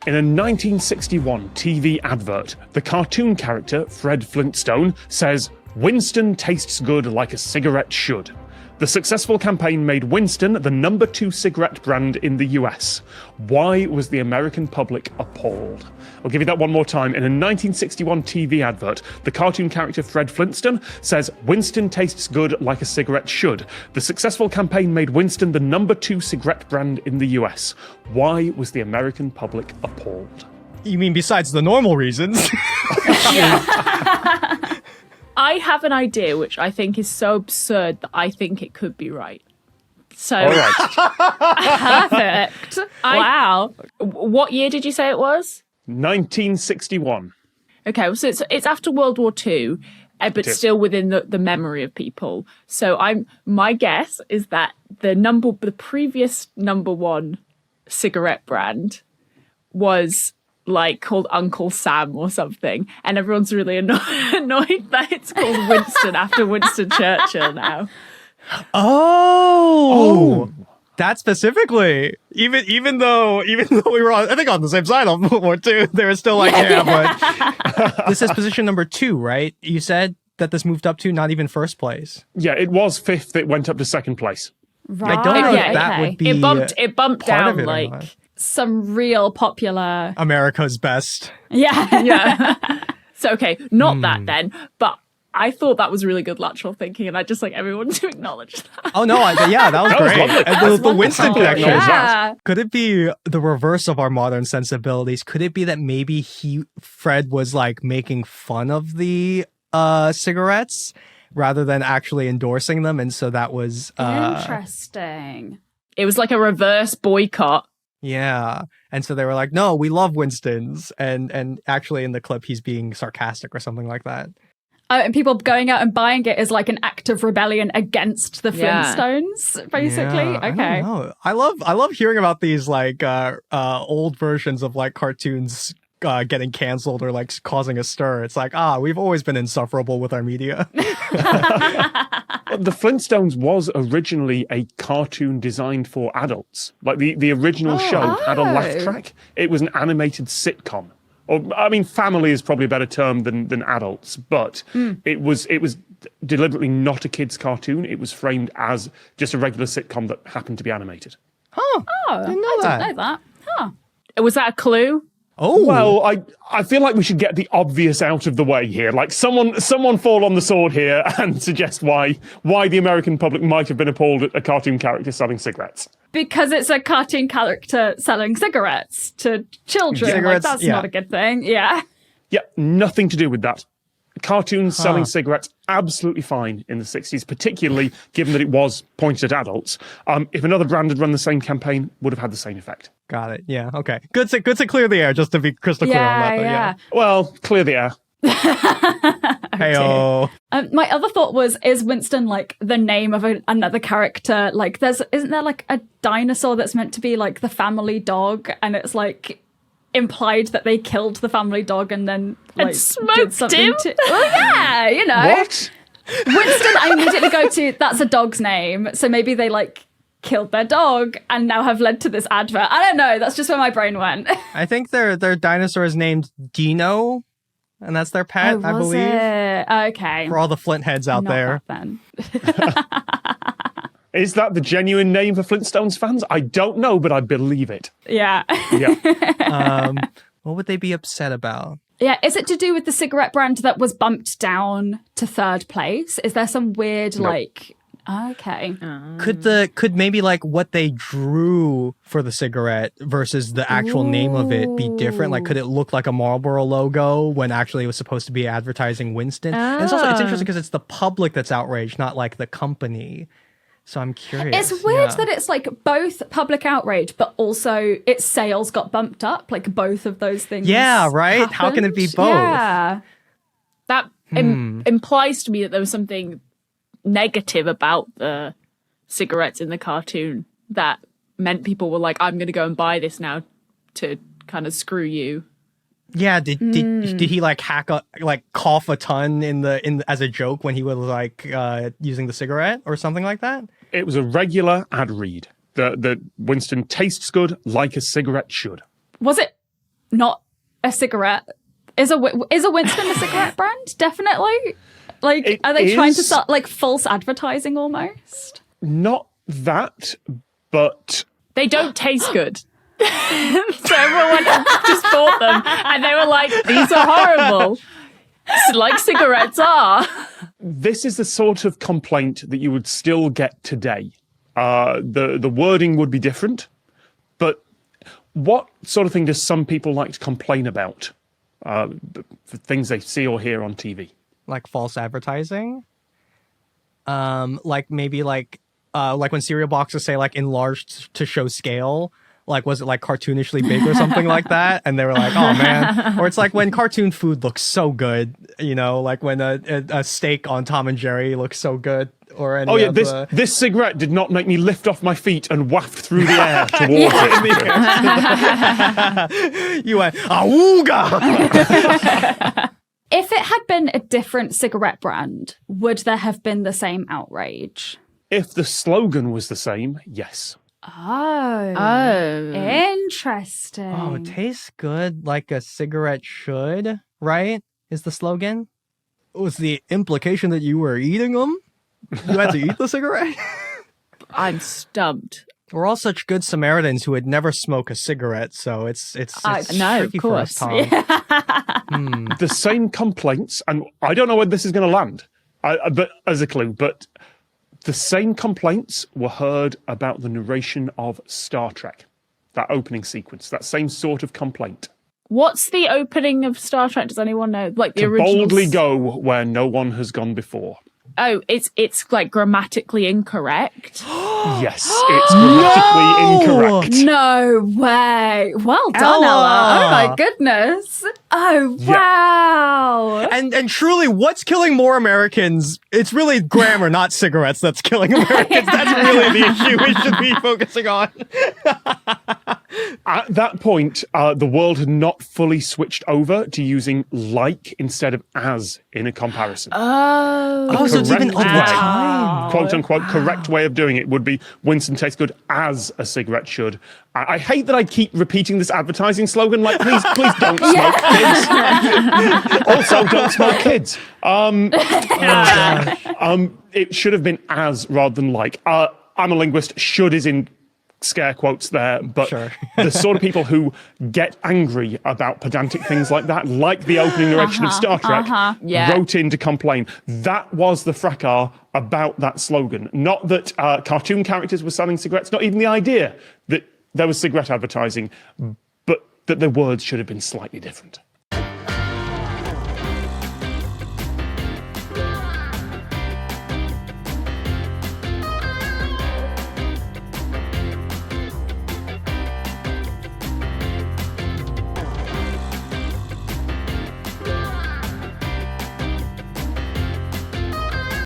In a 1961 TV advert, the cartoon character Fred Flintstone says, "Winston tastes good like a cigarette should." The successful campaign made Winston the number 2 cigarette brand in the US. Why was the American public appalled? I'll give you that one more time. In a 1961 TV advert, the cartoon character Fred Flintstone says, "Winston tastes good like a cigarette should." The successful campaign made Winston the number 2 cigarette brand in the US. Why was the American public appalled? You mean besides the normal reasons? I have an idea which I think is so absurd that I think it could be right. So, All right. perfect. Wow. What year did you say it was? 1961. Okay, so it's after World War II, but still within the memory of people. So my guess is that the previous number 1 cigarette brand was like called Uncle Sam or something, and everyone's really annoyed that it's called Winston after Winston Churchill now. Oh, that specifically. Even though we were I think on the same side of World War II, they were still like, yeah, but this is position number 2, right? You said that this moved up to not even first place. Yeah, it was 5th. It went up to 2nd place. Right. I don't know if that would be It bumped part down of it or like not. Some real popular. America's best. Yeah. yeah. So okay, not that then, but I thought that was really good lateral thinking, and I just like everyone to acknowledge that. Oh no, that was That was great. lovely. And the Winston wonderful. connection. Yeah. Could it be the reverse of our modern sensibilities? Could it be that maybe Fred was like making fun of the cigarettes rather than actually endorsing them, and so that was Interesting. It was like a reverse boycott. yeah. And so they were like, no, we love Winston's, and actually in the clip he's being sarcastic or something like that. Oh, and people going out and buying it is like an act of rebellion against the Yeah. Flintstones, basically. Yeah, I Okay. don't know. I love hearing about these like old versions of like cartoons getting canceled or like causing a stir. It's like, we've always been insufferable with our media. The Flintstones was originally a cartoon designed for adults. Like the original show had a laugh track. It was an animated sitcom. Or I mean, family is probably a better term than adults, but it was deliberately not a kids' cartoon. It was framed as just a regular sitcom that happened to be animated. Oh, Didn't know I that. didn't know that. Huh. Was that a clue? Oh, Well, I feel like we should get the obvious out of the way here. Like someone fall on the sword here and suggest why the American public might have been appalled at a cartoon character selling cigarettes. Because it's a cartoon character selling cigarettes to children. Cigarettes, like, that's yeah. not a good thing. Yeah. Yeah, nothing to do with that. Cartoons selling cigarettes, absolutely fine in the 60s, particularly given that it was pointed at adults. If another brand had run the same campaign, would have had the same effect. got it. Yeah. Okay. Good to clear the air, just to be crystal clear on that. But Yeah. Well, clear the air. Hey-oh. My other thought was, is Winston like the name of another character? Like, isn't there like a dinosaur that's meant to be like the family dog, and it's like implied that they killed the family dog and then like did smoked something him? to. Well, yeah, you know. What? Winston, I immediately go to that's a dog's name, so maybe they like killed their dog and now have led to this advert. I don't know. That's just where my brain went. I think their dinosaur is named Dino, and that's their pet, I Was believe. it? Okay. For all the Flint heads out Not there. that then. Is that the genuine name for Flintstones fans? I don't know, but I believe it. Yeah. Yeah. What would they be upset about? Yeah, is it to do with the cigarette brand that was bumped down to 3rd place? Is there some weird like? Okay. Could maybe like what they drew for the cigarette versus the actual name of it be different? Like, could it look like a Marlboro logo when actually it was supposed to be advertising Winston? And it's interesting because it's the public that's outraged, not like the company. So I'm curious. It's weird Yeah. that it's like both public outrage, but also its sales got bumped up. Like both of those things. Yeah, right? How can it be happened. both? Yeah. That implies to me that there was something negative about the cigarettes in the cartoon that meant people were like, I'm going to go and buy this now to kind of screw you. Yeah, did he like cough a ton in as a joke when he was like using the cigarette or something like that? It was a regular ad read that Winston tastes good like a cigarette should. Was it not a cigarette. Is a Winston a cigarette brand? Definitely. Like, are they trying to start like false advertising almost? Not that, but They don't taste good. So everyone just bought them and they were like, these are horrible. Like cigarettes are. this is the sort of complaint that you would still get today. The wording would be different, but what sort of thing does some people like to complain about? For things they see or hear on TV. Like false advertising. Like maybe like when cereal boxes say like enlarged to show scale. Like, was it like cartoonishly big or something like that? And they were like, oh man. Or it's like when cartoon food looks so good, you know, like when a steak on Tom and Jerry looks so good. Or any this cigarette did not make me lift off my feet and waft through the air towards it. You went, awooga! If it had been a different cigarette brand, would there have been the same outrage? If the slogan was the same, yes. Oh. Interesting. Oh, it tastes good like a cigarette should, right? Is the slogan? Was the implication that you were eating them? You had to eat the cigarette? I'm stumped. We're all such good Samaritans who would never smoke a cigarette, so it's no, tricky of for us, course. Tom. The same complaints, and I don't know where this is going to land, but as a clue, but the same complaints were heard about the narration of Star Trek, that opening sequence, that same sort of complaint. What's the opening of Star Trek? Does anyone know? Like the To original. boldly go where no one has gone before. Oh, it's like grammatically incorrect. Yes, it's grammatically incorrect. No way. Well done, Ella. Oh my goodness. Oh, wow. And truly, what's killing more Americans? It's really grammar, not cigarettes, that's killing Americans. That's really the issue we should be focusing on. At that point, the world had not fully switched over to using like instead of as in a comparison. Oh, so it's even Correct over way, time. quote unquote, correct way of doing it would be Winston tastes good as a cigarette should. I hate that I keep repeating this advertising slogan, like, please don't smoke kids. Also, don't smoke kids. It should have been as rather than like. I'm a linguist, should is in scare quotes there, but Sure. the sort of people who get angry about pedantic things like that, like the opening narration of Star Trek, Yeah. wrote in to complain. That was the fracas about that slogan. Not that cartoon characters were selling cigarettes, not even the idea that there was cigarette advertising, but that the words should have been slightly different.